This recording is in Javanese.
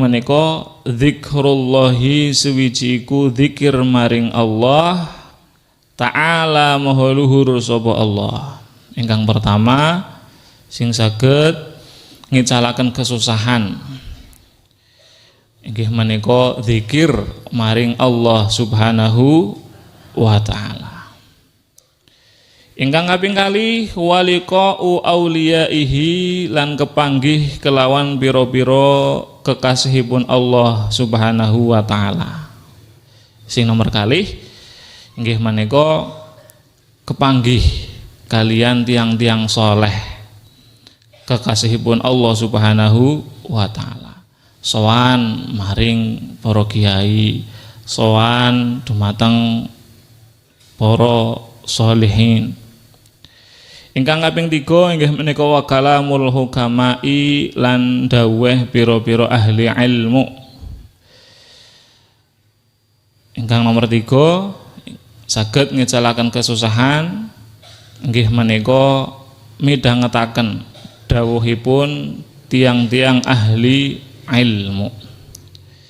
Menika zikrullahi suwiji iku zikir maring Allah Ta'ala maha luhur sapa Allah. Ingkang pertama sing saged ngicalaken kesusahan inggih menika zikir maring Allah Subhanahu wa taala. Ingkang kaping kalih waliqa'u auliyaihi lan kepanggih kelawan pira-pira kekasihipun Allah Subhanahu wa taala. Sing nomor kalih inggih menika kepanggih kalian tiang-tiang soleh kekasihipun Allah Subhanahu wa taala. Sowan maring para kiai, sowan dumateng para sholihin. Ingkang kaping 3 inggih menika wa kalamul hukamai lan dawuh pira-pira ahli ilmu. Ingkang nomor 3 saged ngecalaken kesusahan inggih menika midhangetaken dawuhipun tiang-tiang ahli ilmu.